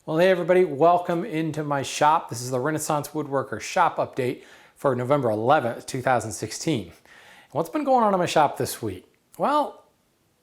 Well, hey everybody, welcome into my shop. This is the Renaissance Woodworker shop update for November 11th, 2016. What's been going on in my shop this week? Well,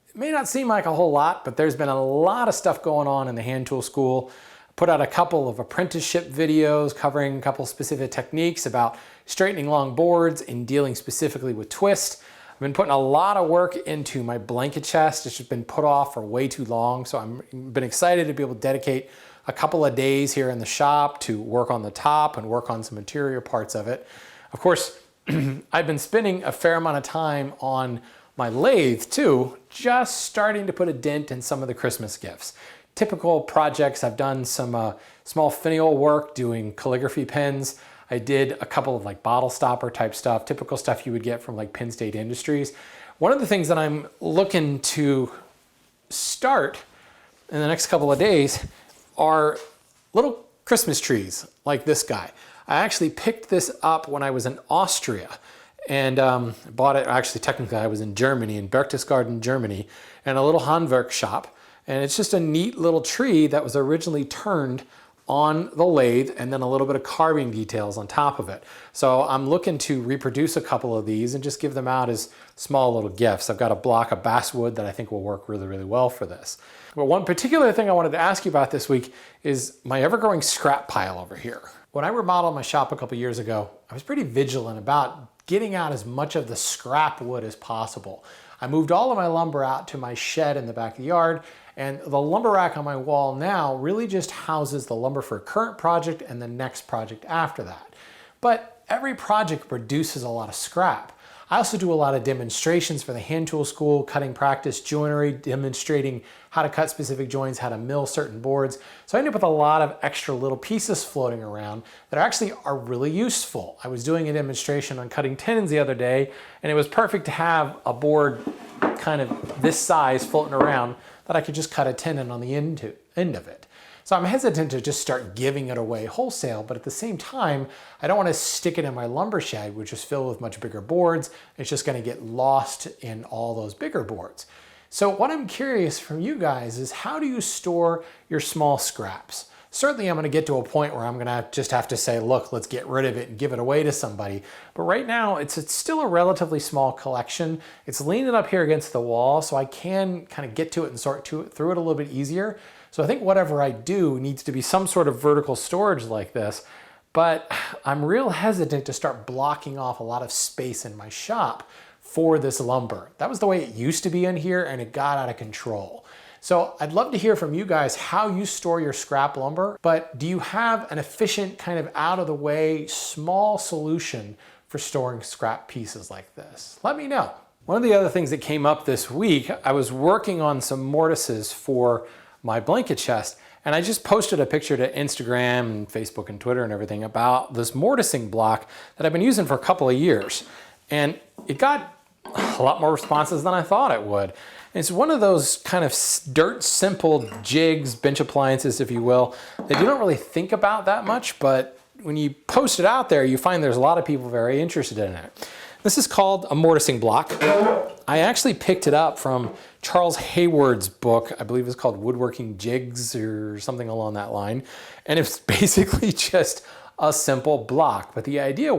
it may not seem like a whole lot, but there's been a lot of stuff going on in the hand tool school. I put out a couple of apprenticeship videos covering a couple specific techniques about straightening long boards and dealing specifically with twist. I've been putting a lot of work into my blanket chest. It's just been put off for way too long, so I've been excited to be able to dedicate a couple of days here in the shop to work on the top and work on some interior parts of it. Of course, I've been spending a fair amount of time on my lathe too, just starting to put a dent in some of the Christmas gifts. Typical projects, I've done some small finial work doing calligraphy pens. I did a couple of like bottle stopper type stuff, typical stuff you would get from like Penn State Industries. One of the things that I'm looking to start in the next couple of days are little Christmas trees like this guy. I actually picked this up when I was in Austria and bought it. Actually, technically I was in Germany, in Berchtesgaden, Germany, in a little Handwerk shop. And it's just a neat little tree that was originally turned on the lathe and then a little bit of carving details on top of it. So I'm looking to reproduce a couple of these and just give them out as small little gifts. I've got a block of basswood that I think will work really, really well for this. But one particular thing I wanted to ask you about this week is my ever-growing scrap pile over here. When I remodeled my shop a couple years ago, I was pretty vigilant about getting out as much of the scrap wood as possible. I moved all of my lumber out to my shed in the back of the yard, and the lumber rack on my wall now really just houses the lumber for a current project and the next project after that. But every project produces a lot of scrap. I also do a lot of demonstrations for the hand tool school, cutting practice joinery, demonstrating how to cut specific joints, how to mill certain boards. So I end up with a lot of extra little pieces floating around that actually are really useful. I was doing a demonstration on cutting tenons the other day, and it was perfect to have a board kind of this size floating around that I could just cut a tenon on the end of it. So I'm hesitant to just start giving it away wholesale, but at the same time, I don't want to stick it in my lumber shed, which is filled with much bigger boards. It's just going to get lost in all those bigger boards. So what I'm curious from you guys is, how do you store your small scraps? Certainly I'm going to get to a point where I'm going to just have to say, look, let's get rid of it and give it away to somebody. But right now it's still a relatively small collection. It's leaning up here against the wall, so I can kind of get to it and sort through it a little bit easier. So I think whatever I do needs to be some sort of vertical storage like this, but I'm real hesitant to start blocking off a lot of space in my shop for this lumber. That was the way it used to be in here, and it got out of control. So I'd love to hear from you guys how you store your scrap lumber, but do you have an efficient, kind of out of the way, small solution for storing scrap pieces like this? Let me know. One of the other things that came up this week, I was working on some mortises for my blanket chest, and I just posted a picture to Instagram and Facebook and Twitter and everything about this mortising block that I've been using for a couple of years. And it got a lot more responses than I thought it would. And it's one of those kind of dirt simple jigs, bench appliances, if you will, that you don't really think about that much, but when you post it out there, you find there's a lot of people very interested in it. This is called a mortising block. I actually picked it up from Charles Hayward's book. I believe it's called Woodworking Jigs or something along that line. And it's basically just a simple block. But the idea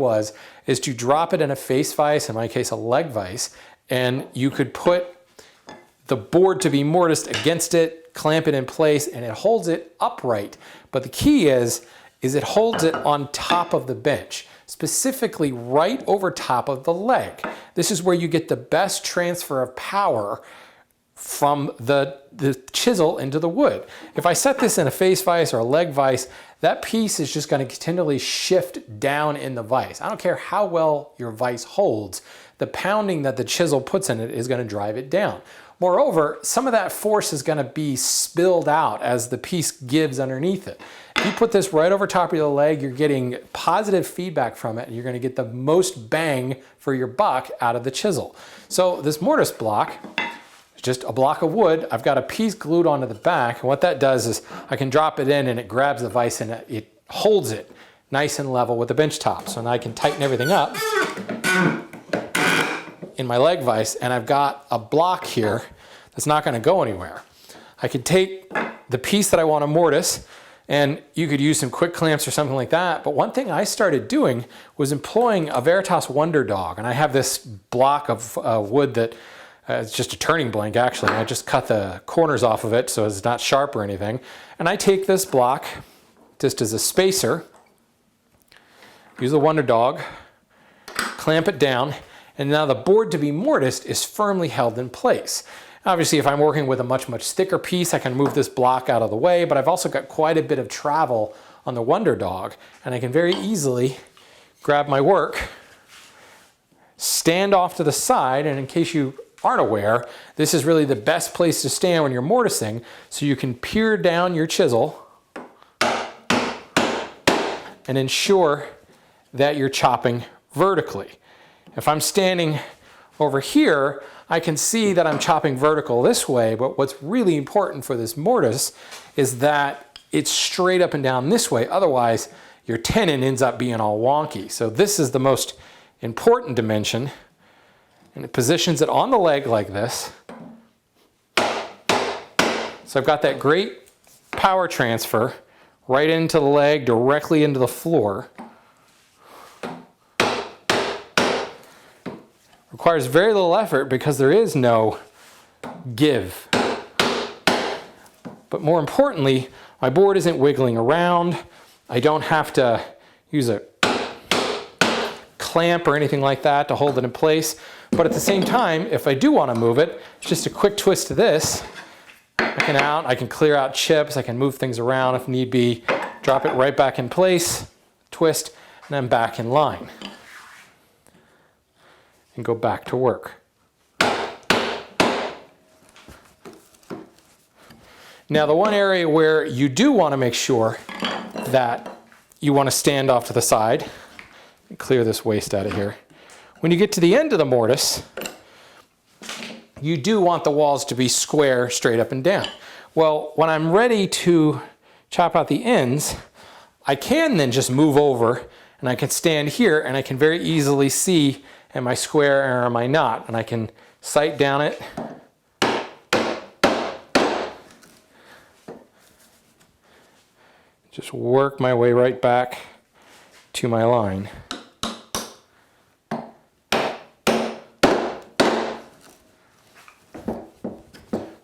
is to drop it in a face vise, in my case a leg vise, and you could put the board to be mortised against it, clamp it in place, and it holds it upright. But the key is it holds it on top of the bench, specifically right over top of the leg. This is where you get the best transfer of power from the chisel into the wood. If I set this in a face vise or a leg vise, that piece is just going to continually shift down in the vise. I don't care how well your vise holds, the pounding that the chisel puts in it is going to drive it down. Moreover, some of that force is going to be spilled out as the piece gives underneath it. If you put this right over top of your leg, you're getting positive feedback from it, and you're going to get the most bang for your buck out of the chisel. So this mortise block is just a block of wood. I've got a piece glued onto the back, and what that does is I can drop it in and it grabs the vise and it holds it nice and level with the bench top. So now I can tighten everything up in my leg vise, and I've got a block here that's not going to go anywhere. I could take the piece that I want to mortise And you could use some quick clamps or something like that. But one thing I started doing was employing a Veritas Wonder Dog. And I have this block of wood that it's just a turning blank actually. I just cut the corners off of it so it's not sharp or anything. And I take this block just as a spacer, use the Wonder Dog, clamp it down, and now the board to be mortised is firmly held in place. Obviously, if I'm working with a much thicker piece, I can move this block out of the way, but I've also got quite a bit of travel on the Wonder Dog, and I can very easily grab my work, stand off to the side, and in case you aren't aware, this is really the best place to stand when you're mortising, so you can peer down your chisel and ensure that you're chopping vertically. If I'm standing over here, I can see that I'm chopping vertical this way, but what's really important for this mortise is that it's straight up and down this way. Otherwise, your tenon ends up being all wonky. So this is the most important dimension, and it positions it on the leg like this. So I've got that great power transfer right into the leg, directly into the floor. Requires very little effort because there is no give. But more importantly, my board isn't wiggling around. I don't have to use a clamp or anything like that to hold it in place. But at the same time, if I do want to move it, it's just a quick twist to this. I can clear out chips, I can move things around if need be, drop it right back in place, twist, and then back in line. And go back to work. Now the one area where you do want to make sure that you want to stand off to the side, clear this waste out of here. When you get to the end of the mortise, you do want the walls to be square, straight up and down. Well, when I'm ready to chop out the ends, I can then just move over and I can stand here and I can very easily see am I square or am I not? And I can sight down it. Just work my way right back to my line.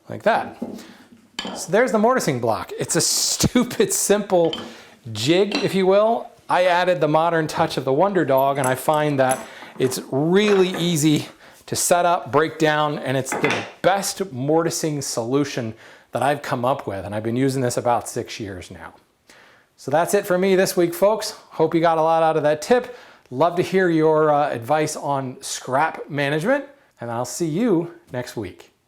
Like that. So there's the mortising block. It's a stupid simple jig, if you will. I added the modern touch of the Wonder Dog, and I find that it's really easy to set up, break down, and it's the best mortising solution that I've come up with, and I've been using this about 6 years now. So that's it for me this week, folks. Hope you got a lot out of that tip. Love to hear your advice on scrap management, and I'll see you next week.